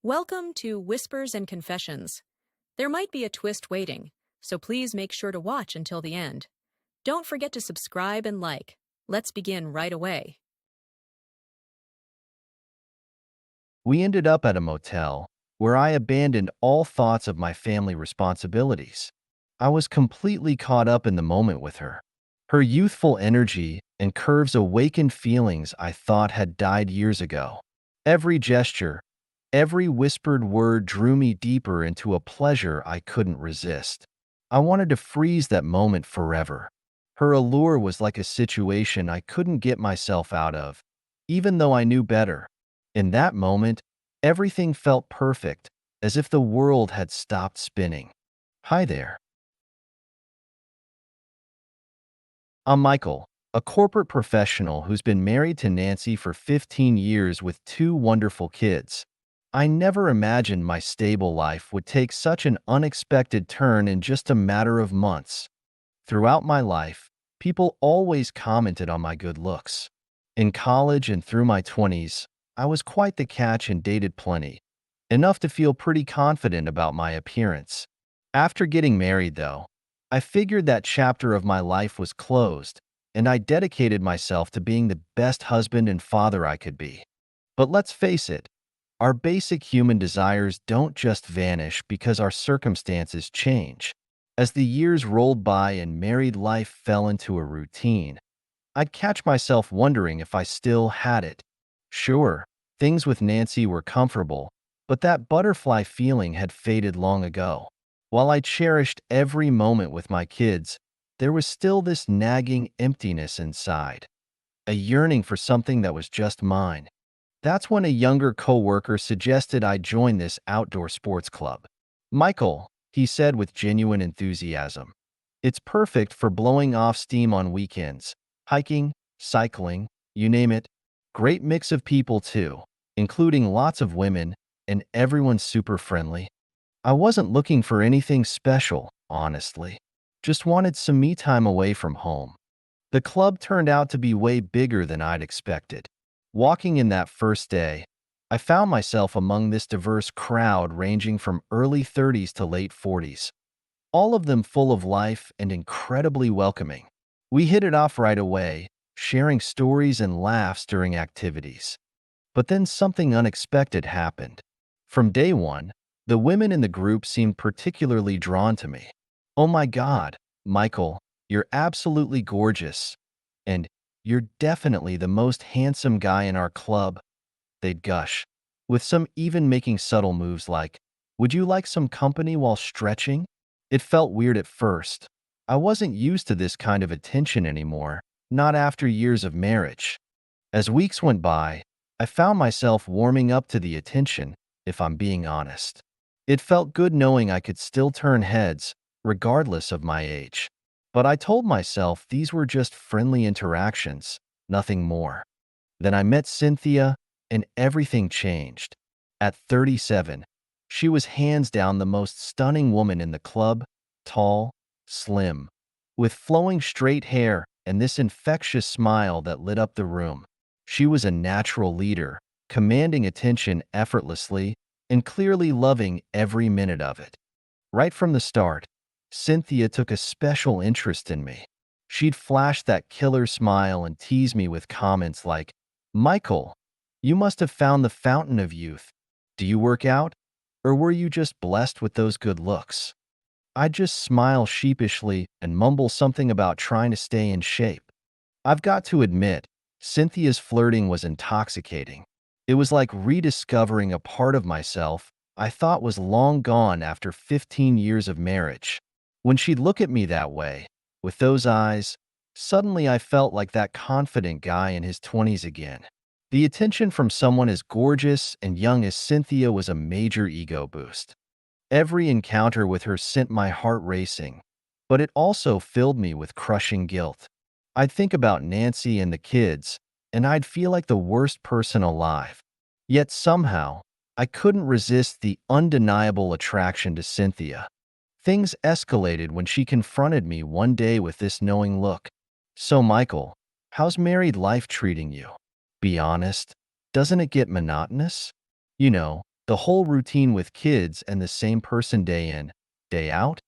Welcome to Whispers and Confessions. There might be a twist waiting, so please make sure to watch until the end. Don't forget to subscribe and like. Let's begin right away. We ended up at a motel where I abandoned all thoughts of my family responsibilities. I was completely caught up in the moment with her. Her youthful energy and curves awakened feelings I thought had died years ago. Every gesture, every whispered word drew me deeper into a pleasure I couldn't resist. I wanted to freeze that moment forever. Her allure was like a situation I couldn't get myself out of, even though I knew better. In that moment, everything felt perfect, as if the world had stopped spinning. Hi there. I'm Michael, a corporate professional who's been married to Nancy for 15 years with two wonderful kids. I never imagined my stable life would take such an unexpected turn in just a matter of months. Throughout my life, people always commented on my good looks. In college and through my 20s, I was quite the catch and dated plenty, enough to feel pretty confident about my appearance. After getting married, though, I figured that chapter of my life was closed, and I dedicated myself to being the best husband and father I could be. But let's face it, our basic human desires don't just vanish because our circumstances change. As the years rolled by and married life fell into a routine, I'd catch myself wondering if I still had it. Sure, things with Nancy were comfortable, but that butterfly feeling had faded long ago. While I cherished every moment with my kids, there was still this nagging emptiness inside, a yearning for something that was just mine. That's when a younger coworker suggested I join this outdoor sports club. Michael, he said with genuine enthusiasm, it's perfect for blowing off steam on weekends, hiking, cycling, you name it. Great mix of people too, including lots of women, and everyone's super friendly. I wasn't looking for anything special, honestly. Just wanted some me time away from home. The club turned out to be way bigger than I'd expected. Walking in that first day, I found myself among this diverse crowd ranging from early 30s to late 40s, all of them full of life and incredibly welcoming. We hit it off right away, sharing stories and laughs during activities. But then something unexpected happened. From day one, the women in the group seemed particularly drawn to me. Oh my God, Michael, you're absolutely gorgeous. And you're definitely the most handsome guy in our club, they'd gush, with some even making subtle moves like, would you like some company while stretching? It felt weird at first. I wasn't used to this kind of attention anymore, not after years of marriage. As weeks went by, I found myself warming up to the attention, if I'm being honest. It felt good knowing I could still turn heads, regardless of my age. But I told myself these were just friendly interactions, nothing more. Then I met Cynthia, and everything changed. At 37, she was hands down the most stunning woman in the club, tall, slim, with flowing straight hair and this infectious smile that lit up the room. She was a natural leader, commanding attention effortlessly and clearly loving every minute of it. Right from the start, Cynthia took a special interest in me. She'd flash that killer smile and tease me with comments like, Michael, you must have found the fountain of youth. Do you work out? Or were you just blessed with those good looks? I'd just smile sheepishly and mumble something about trying to stay in shape. I've got to admit, Cynthia's flirting was intoxicating. It was like rediscovering a part of myself I thought was long gone after 15 years of marriage. When she'd look at me that way, with those eyes, suddenly I felt like that confident guy in his 20s again. The attention from someone as gorgeous and young as Cynthia was a major ego boost. Every encounter with her sent my heart racing, but it also filled me with crushing guilt. I'd think about Nancy and the kids, and I'd feel like the worst person alive. Yet somehow, I couldn't resist the undeniable attraction to Cynthia. Things escalated when she confronted me one day with this knowing look. So, Michael, how's married life treating you? Be honest, doesn't it get monotonous? You know, The whole routine with kids and the same person day in, day out?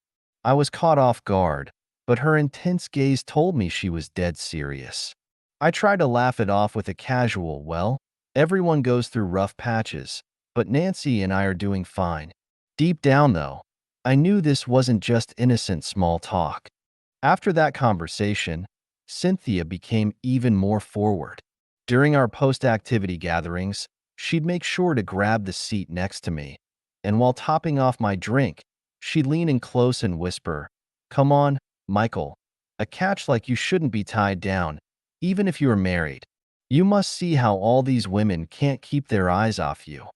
I was caught off guard, but her intense gaze told me she was dead serious. I tried to laugh it off with a casual, well, everyone goes through rough patches, but Nancy and I are doing fine. Deep down, though, I knew this wasn't just innocent small talk. After that conversation, Cynthia became even more forward. During our post-activity gatherings, she'd make sure to grab the seat next to me, and while topping off my drink, she'd lean in close and whisper, "Come on, Michael, a catch like you shouldn't be tied down, even if you are married. You must see how all these women can't keep their eyes off you."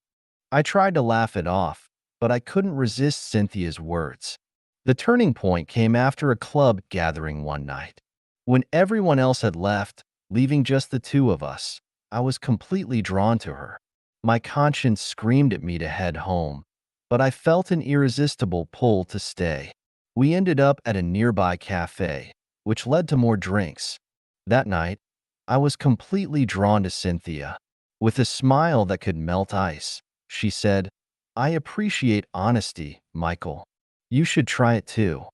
I tried to laugh it off, but I couldn't resist Cynthia's words. The turning point came after a club gathering one night. When everyone else had left, leaving just the two of us, I was completely drawn to her. My conscience screamed at me to head home, but I felt an irresistible pull to stay. We ended up at a nearby cafe, which led to more drinks. That night, I was completely drawn to Cynthia. With a smile that could melt ice, she said, "I appreciate honesty, Michael. You should try it too."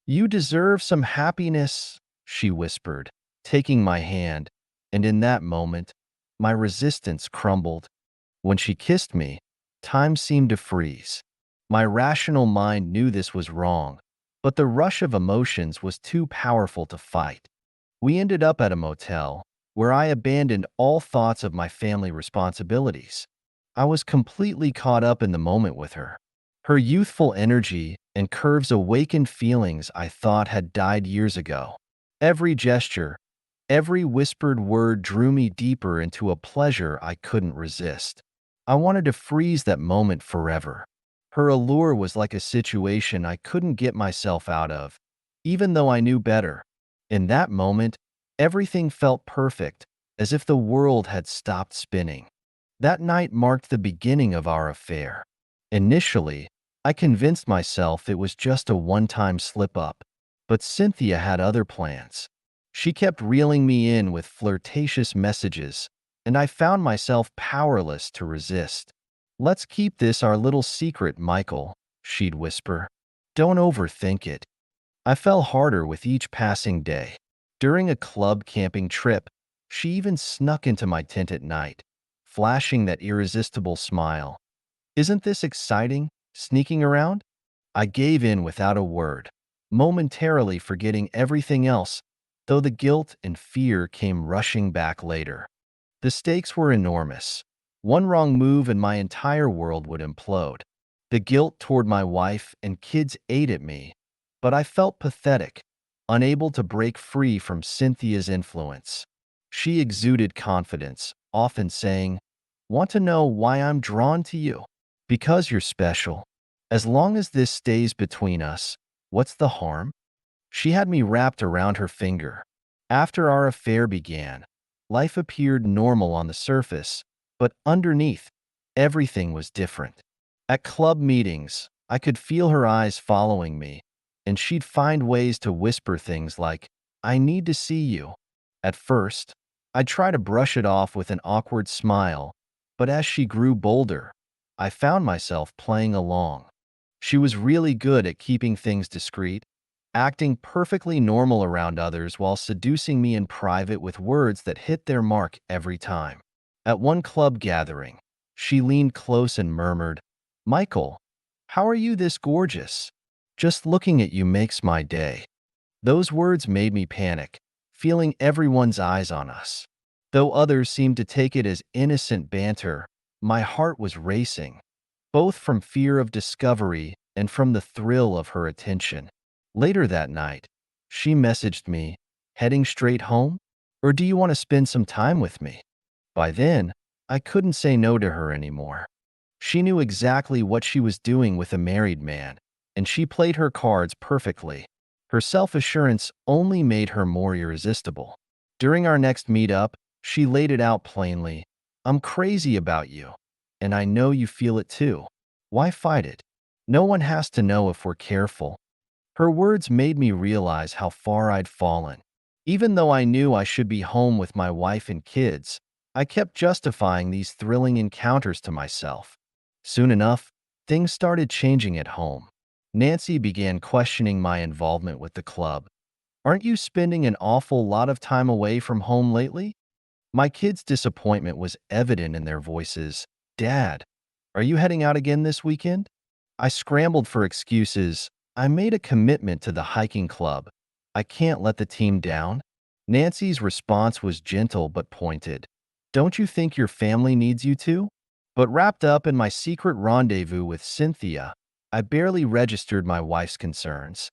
"You deserve some happiness," she whispered, taking my hand, and in that moment, my resistance crumbled. When she kissed me, time seemed to freeze. My rational mind knew this was wrong, but the rush of emotions was too powerful to fight. We ended up at a motel, where I abandoned all thoughts of my family responsibilities. I was completely caught up in the moment with her. Her youthful energy and curves awakened feelings I thought had died years ago. Every gesture, every whispered word drew me deeper into a pleasure I couldn't resist. I wanted to freeze that moment forever. Her allure was like a situation I couldn't get myself out of, even though I knew better. In that moment, everything felt perfect, as if the world had stopped spinning. That night marked the beginning of our affair. Initially, I convinced myself it was just a one-time slip-up, but Cynthia had other plans. She kept reeling me in with flirtatious messages, and I found myself powerless to resist. "Let's keep this our little secret, Michael," she'd whisper. "Don't overthink it." I fell harder with each passing day. During a club camping trip, she even snuck into my tent at night, flashing that irresistible smile. "Isn't this exciting, sneaking around?" I gave in without a word, momentarily forgetting everything else, though the guilt and fear came rushing back later. The stakes were enormous. One wrong move and my entire world would implode. The guilt toward my wife and kids ate at me, but I felt pathetic, unable to break free from Cynthia's influence. She exuded confidence, often saying, "Want to know why I'm drawn to you? Because you're special. As long as this stays between us, what's the harm?" She had me wrapped around her finger. After our affair began, life appeared normal on the surface, but underneath, everything was different. At club meetings, I could feel her eyes following me, and she'd find ways to whisper things like, "I need to see you." At first, I'd try to brush it off with an awkward smile, but as she grew bolder, I found myself playing along. She was really good at keeping things discreet, acting perfectly normal around others while seducing me in private with words that hit their mark every time. At one club gathering, she leaned close and murmured, "Michael, how are you this gorgeous? Just looking at you makes my day." Those words made me panic, feeling everyone's eyes on us. Though others seemed to take it as innocent banter, my heart was racing, both from fear of discovery and from the thrill of her attention. Later that night, she messaged me, "Heading straight home? Or do you want to spend some time with me?" By then, I couldn't say no to her anymore. She knew exactly what she was doing with a married man, and she played her cards perfectly. Her self-assurance only made her more irresistible. During our next meetup, she laid it out plainly. "I'm crazy about you, and I know you feel it too. Why fight it? No one has to know if we're careful." Her words made me realize how far I'd fallen. Even though I knew I should be home with my wife and kids, I kept justifying these thrilling encounters to myself. Soon enough, things started changing at home. Nancy began questioning my involvement with the club. Aren't you spending an awful lot of time away from home lately? My kids' disappointment was evident in their voices. Dad, are you heading out again this weekend? I scrambled for excuses. I made a commitment to the hiking club. I can't let the team down. Nancy's response was gentle but pointed. Don't you think your family needs you too? But wrapped up in my secret rendezvous with Cynthia, I barely registered my wife's concerns.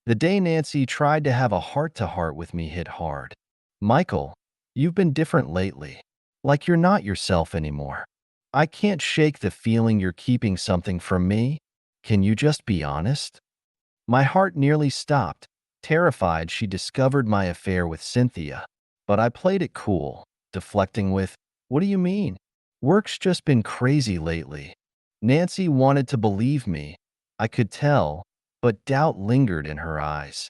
The day Nancy tried to have a heart-to-heart with me hit hard. Michael, you've been different lately. Like you're not yourself anymore. I can't shake the feeling you're keeping something from me. Can you just be honest? My heart nearly stopped, terrified she discovered my affair with Cynthia. But I played it cool, deflecting with, what do you mean? Work's just been crazy lately. Nancy wanted to believe me. I could tell, but doubt lingered in her eyes.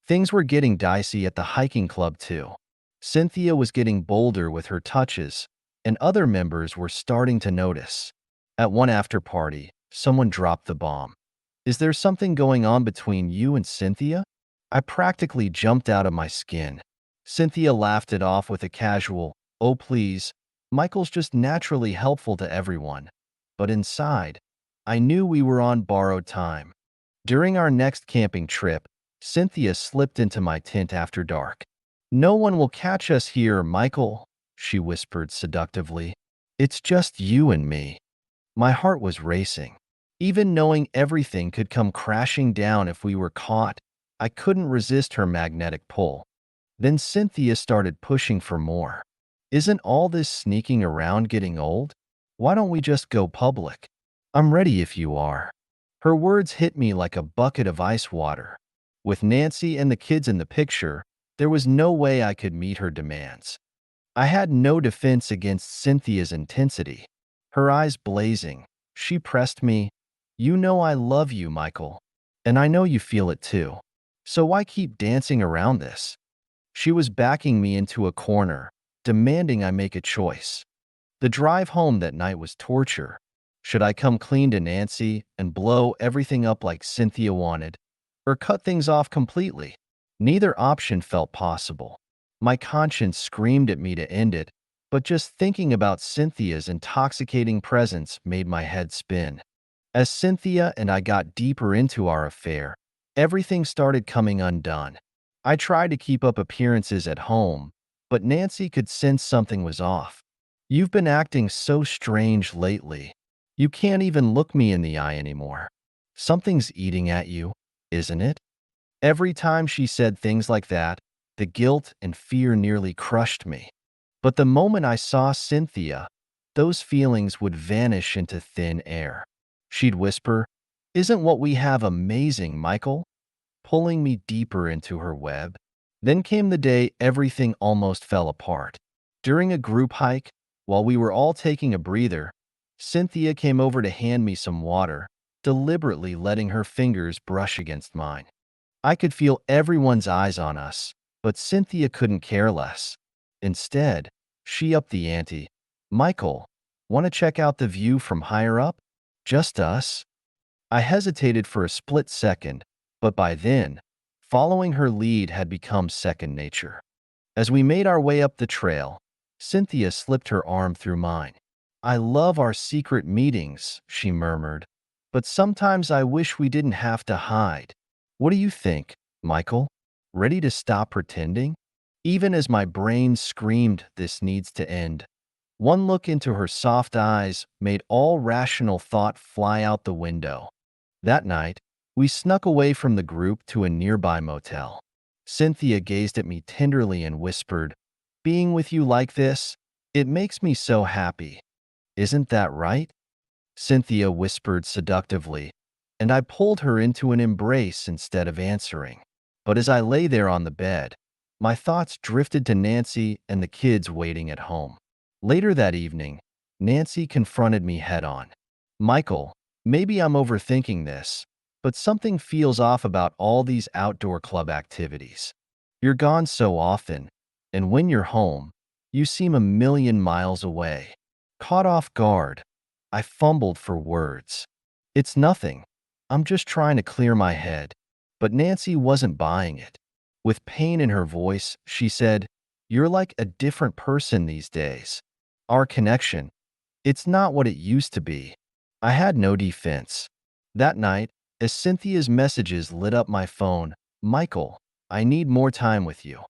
Things were getting dicey at the hiking club, too. Cynthia was getting bolder with her touches, and other members were starting to notice. At one after party, someone dropped the bomb. Is there something going on between you and Cynthia? I practically jumped out of my skin. Cynthia laughed it off with a casual, oh please, Michael's just naturally helpful to everyone. But inside, I knew we were on borrowed time. During our next camping trip, Cynthia slipped into my tent after dark. No one will catch us here, Michael, she whispered seductively. It's just you and me. My heart was racing. Even knowing everything could come crashing down if we were caught, I couldn't resist her magnetic pull. Then Cynthia started pushing for more. Isn't all this sneaking around getting old? Why don't we just go public? I'm ready if you are. Her words hit me like a bucket of ice water. With Nancy and the kids in the picture, there was no way I could meet her demands. I had no defense against Cynthia's intensity. Her eyes blazing, she pressed me. You know I love you, Michael. And I know you feel it too. So why keep dancing around this? She was backing me into a corner, demanding I make a choice. The drive home that night was torture. Should I come clean to Nancy and blow everything up like Cynthia wanted, or cut things off completely? Neither option felt possible. My conscience screamed at me to end it, but just thinking about Cynthia's intoxicating presence made my head spin. As Cynthia and I got deeper into our affair, everything started coming undone. I tried to keep up appearances at home, but Nancy could sense something was off. You've been acting so strange lately. You can't even look me in the eye anymore. Something's eating at you, isn't it? Every time she said things like that, the guilt and fear nearly crushed me. But the moment I saw Cynthia, those feelings would vanish into thin air. She'd whisper, "Isn't what we have amazing, Michael?" pulling me deeper into her web. Then came the day everything almost fell apart. During a group hike, while we were all taking a breather, Cynthia came over to hand me some water, deliberately letting her fingers brush against mine. I could feel everyone's eyes on us, but Cynthia couldn't care less. Instead, she upped the ante. Michael, want to check out the view from higher up? Just us? I hesitated for a split second, but by then, following her lead had become second nature. As we made our way up the trail, Cynthia slipped her arm through mine. I love our secret meetings, she murmured, but sometimes I wish we didn't have to hide. What do you think, Michael? Ready to stop pretending? Even as my brain screamed, this needs to end. One look into her soft eyes made all rational thought fly out the window. That night, we snuck away from the group to a nearby motel. Cynthia gazed at me tenderly and whispered, "Being with you like this, it makes me so happy. Isn't that right?" Cynthia whispered seductively, and I pulled her into an embrace instead of answering. But as I lay there on the bed, my thoughts drifted to Nancy and the kids waiting at home. Later that evening, Nancy confronted me head-on. Michael, maybe I'm overthinking this, but something feels off about all these outdoor club activities. You're gone so often, and when you're home, you seem a million miles away. Caught off guard, I fumbled for words. It's nothing. I'm just trying to clear my head. But Nancy wasn't buying it. With pain in her voice, she said, "You're like a different person these days. Our connection, it's not what it used to be." I had no defense. That night, as Cynthia's messages lit up my phone, "Michael, I need more time with you.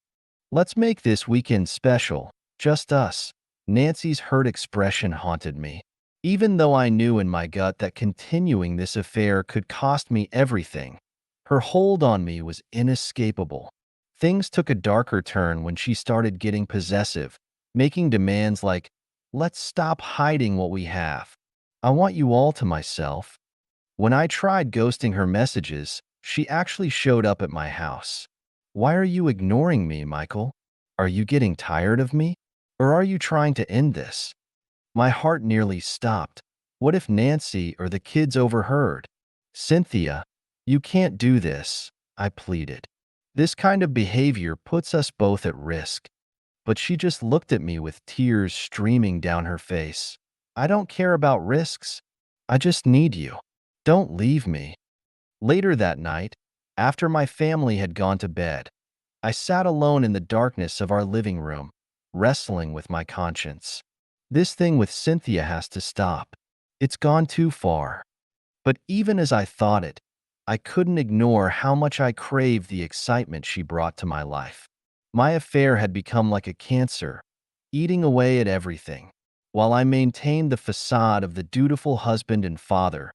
Let's make this weekend special, just us." Nancy's hurt expression haunted me. Even though I knew in my gut that continuing this affair could cost me everything, her hold on me was inescapable. Things took a darker turn when she started getting possessive, making demands like, "Let's stop hiding what we have. I want you all to myself." When I tried ghosting her messages, she actually showed up at my house. "Why are you ignoring me, Michael? Are you getting tired of me? Or are you trying to end this?" My heart nearly stopped. What if Nancy or the kids overheard? "Cynthia, you can't do this," I pleaded. "This kind of behavior puts us both at risk." But she just looked at me with tears streaming down her face. "I don't care about risks. I just need you. Don't leave me." Later that night, after my family had gone to bed, I sat alone in the darkness of our living room, wrestling with my conscience. This thing with Cynthia has to stop. It's gone too far. But even as I thought it, I couldn't ignore how much I craved the excitement she brought to my life. My affair had become like a cancer, eating away at everything. While I maintained the facade of the dutiful husband and father,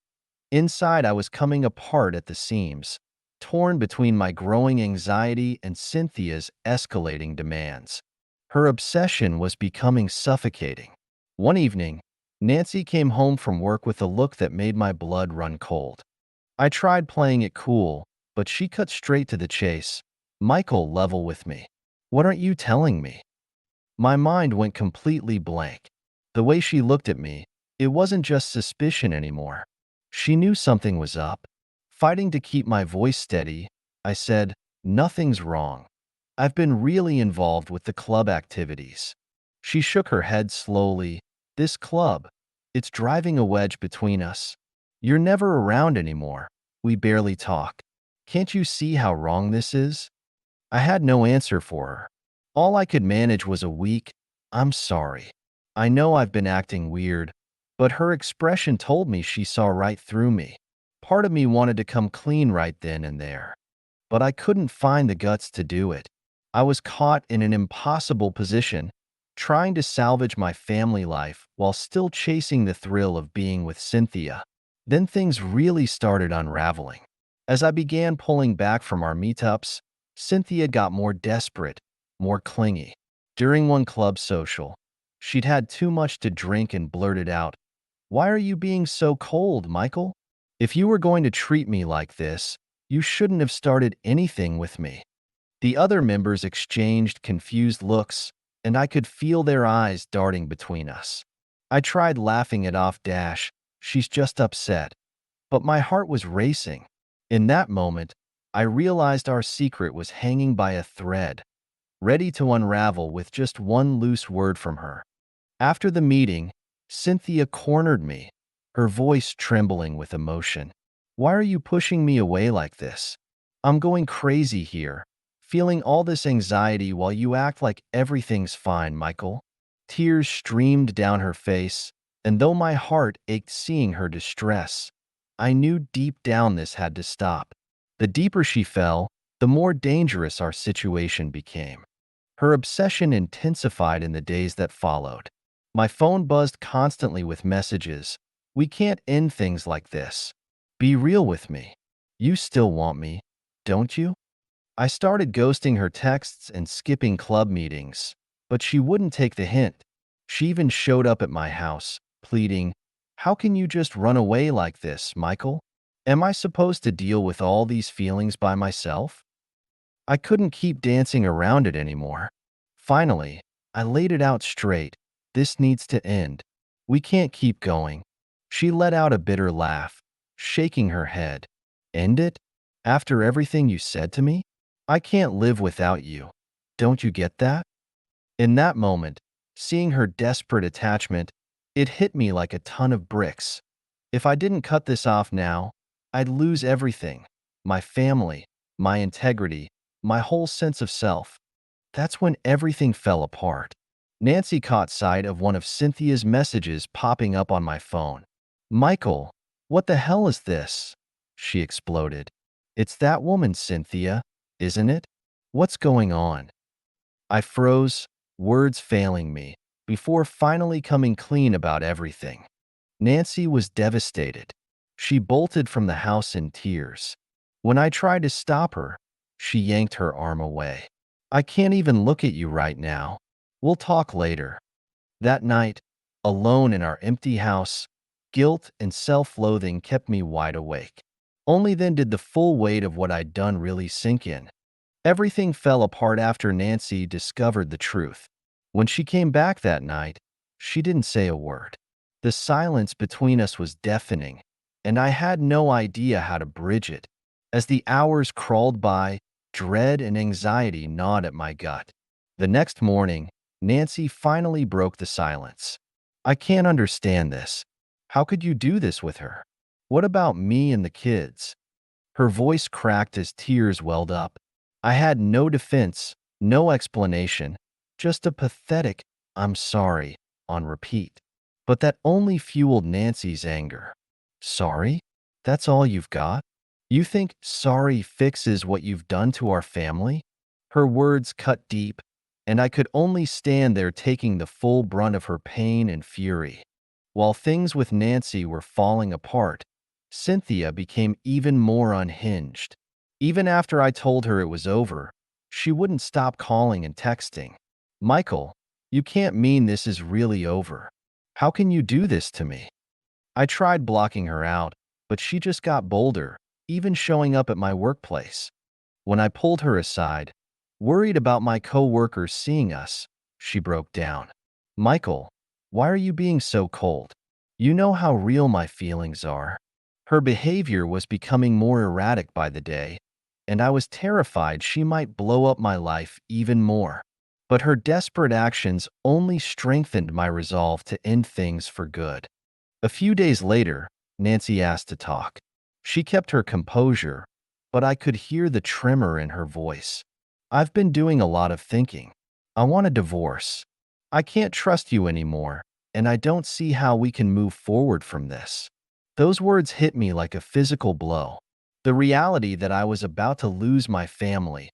inside I was coming apart at the seams, torn between my growing anxiety and Cynthia's escalating demands. Her obsession was becoming suffocating. One evening, Nancy came home from work with a look that made my blood run cold. I tried playing it cool, but she cut straight to the chase. "Michael, level with me. What aren't you telling me?" My mind went completely blank. The way she looked at me, it wasn't just suspicion anymore. She knew something was up. Fighting to keep my voice steady, I said, "Nothing's wrong. I've been really involved with the club activities." She shook her head slowly. "This club, it's driving a wedge between us. You're never around anymore. We barely talk. Can't you see how wrong this is?" I had no answer for her. All I could manage was a weak, "I'm sorry. I know I've been acting weird," but her expression told me she saw right through me. Part of me wanted to come clean right then and there, but I couldn't find the guts to do it. I was caught in an impossible position, trying to salvage my family life while still chasing the thrill of being with Cynthia. Then things really started unraveling. As I began pulling back from our meetups, Cynthia got more desperate, more clingy. During one club social, she'd had too much to drink and blurted out, "Why are you being so cold, Michael? If you were going to treat me like this, you shouldn't have started anything with me." The other members exchanged confused looks, and I could feel their eyes darting between us. I tried laughing it off. "She's just upset." But my heart was racing. In that moment, I realized our secret was hanging by a thread, ready to unravel with just one loose word from her. After the meeting, Cynthia cornered me, her voice trembling with emotion. "Why are you pushing me away like this? I'm going crazy here, feeling all this anxiety while you act like everything's fine, Michael." Tears streamed down her face, and though my heart ached seeing her distress, I knew deep down this had to stop. The deeper she fell, the more dangerous our situation became. Her obsession intensified in the days that followed. My phone buzzed constantly with messages. "We can't end things like this. Be real with me. You still want me, don't you?" I started ghosting her texts and skipping club meetings, but she wouldn't take the hint. She even showed up at my house, pleading, "How can you just run away like this, Michael? Am I supposed to deal with all these feelings by myself?" I couldn't keep dancing around it anymore. Finally, I laid it out straight. "This needs to end. We can't keep going." She let out a bitter laugh, shaking her head. "End it? After everything you said to me? I can't live without you. Don't you get that?" In that moment, seeing her desperate attachment, It hit me like a ton of bricks. If I didn't cut this off now, I'd lose everything: my family, my integrity, my whole sense of self. That's when everything fell apart. Nancy caught sight of one of Cynthia's messages popping up on my phone. "Michael, what the hell is this?" she exploded. "It's that woman, Cynthia, isn't it? What's going on?" I froze, words failing me, before finally coming clean about everything. Nancy was devastated. She bolted from the house in tears. When I tried to stop her, she yanked her arm away. "I can't even look at you right now. We'll talk later." That night, alone in our empty house, guilt and self-loathing kept me wide awake. Only then did the full weight of what I'd done really sink in. Everything fell apart after Nancy discovered the truth. When she came back that night, she didn't say a word. The silence between us was deafening, and I had no idea how to bridge it. As the hours crawled by, dread and anxiety gnawed at my gut. The next morning, Nancy finally broke the silence. "I can't understand this. How could you do this with her? What about me and the kids?" Her voice cracked as tears welled up. I had no defense, no explanation, just a pathetic "I'm sorry" on repeat. But that only fueled Nancy's anger. "Sorry? That's all you've got? You think sorry fixes what you've done to our family?" Her words cut deep, and I could only stand there taking the full brunt of her pain and fury. While things with Nancy were falling apart, Cynthia became even more unhinged. Even after I told her it was over, she wouldn't stop calling and texting. "Michael, you can't mean this is really over. How can you do this to me?" I tried blocking her out, but she just got bolder, even showing up at my workplace. When I pulled her aside, worried about my coworkers seeing us, she broke down. "Michael, why are you being so cold? You know how real my feelings are." Her behavior was becoming more erratic by the day, and I was terrified she might blow up my life even more. But her desperate actions only strengthened my resolve to end things for good. A few days later, Nancy asked to talk. She kept her composure, but I could hear the tremor in her voice. "I've been doing a lot of thinking. I want a divorce. I can't trust you anymore, and I don't see how we can move forward from this." Those words hit me like a physical blow. The reality that I was about to lose my family,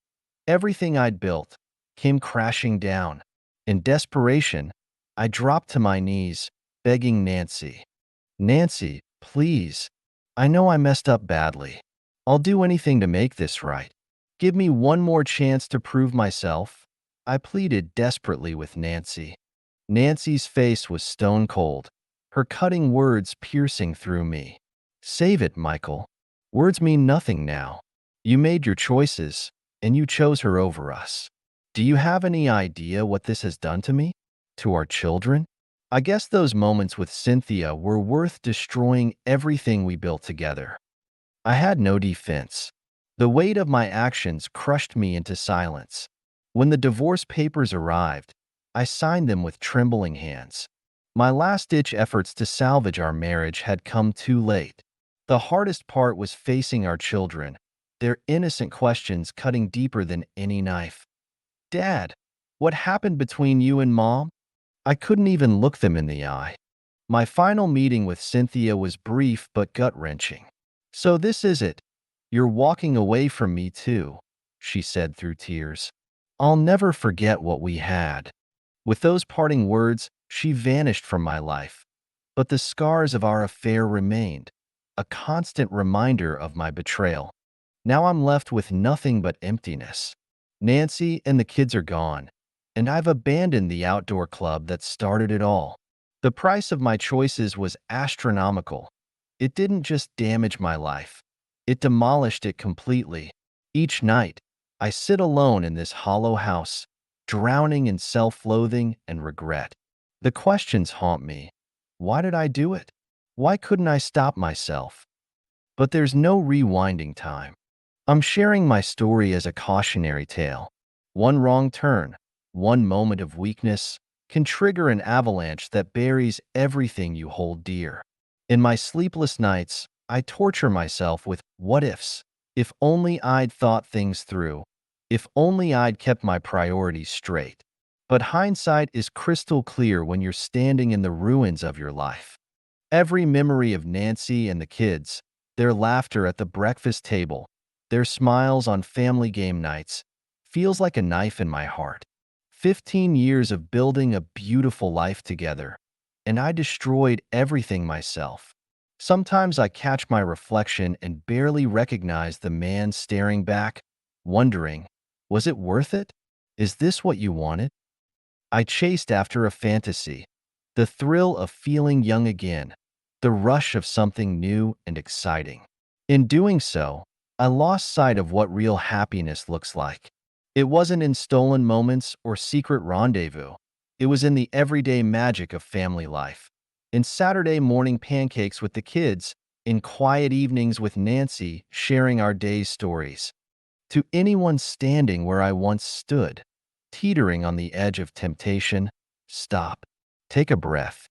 everything I'd built, came crashing down. In desperation, I dropped to my knees, begging Nancy. "Nancy, please. I know I messed up badly. I'll do anything to make this right. Give me one more chance to prove myself." I pleaded desperately with Nancy. Nancy's face was stone cold, her cutting words piercing through me. "Save it, Michael. Words mean nothing now. You made your choices, and you chose her over us. Do you have any idea what this has done to me? To our children?" I guess those moments with Cynthia were worth destroying everything we built together. I had no defense. The weight of my actions crushed me into silence. When the divorce papers arrived, I signed them with trembling hands. My last-ditch efforts to salvage our marriage had come too late. The hardest part was facing our children, their innocent questions cutting deeper than any knife. "Dad, what happened between you and Mom?" I couldn't even look them in the eye. My final meeting with Cynthia was brief but gut-wrenching. "So this is it. You're walking away from me too," she said through tears. "I'll never forget what we had." With those parting words, she vanished from my life. But the scars of our affair remained, a constant reminder of my betrayal. Now I'm left with nothing but emptiness. Nancy and the kids are gone, and I've abandoned the outdoor club that started it all. The price of my choices was astronomical. It didn't just damage my life, it demolished it completely. Each night, I sit alone in this hollow house, drowning in self-loathing and regret. The questions haunt me. Why did I do it? Why couldn't I stop myself? But there's no rewinding time. I'm sharing my story as a cautionary tale. One wrong turn, one moment of weakness can trigger an avalanche that buries everything you hold dear. In my sleepless nights, I torture myself with what ifs. If only I'd thought things through. If only I'd kept my priorities straight. But hindsight is crystal clear when you're standing in the ruins of your life. Every memory of Nancy and the kids, their laughter at the breakfast table, their smiles on family game nights, feels like a knife in my heart. 15 years of building a beautiful life together, and I destroyed everything myself. Sometimes I catch my reflection and barely recognize the man staring back, wondering, was it worth it? Is this what you wanted? I chased after a fantasy, the thrill of feeling young again, the rush of something new and exciting. In doing so, I lost sight of what real happiness looks like. It wasn't in stolen moments or secret rendezvous. It was in the everyday magic of family life. In Saturday morning pancakes with the kids, in quiet evenings with Nancy sharing our day's stories. To anyone standing where I once stood, teetering on the edge of temptation, stop. Take a breath.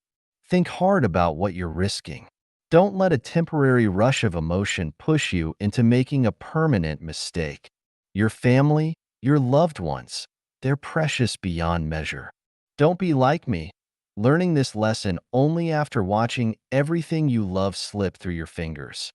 Think hard about what you're risking. Don't let a temporary rush of emotion push you into making a permanent mistake. Your family, your loved ones, they're precious beyond measure. Don't be like me, learning this lesson only after watching everything you love slip through your fingers.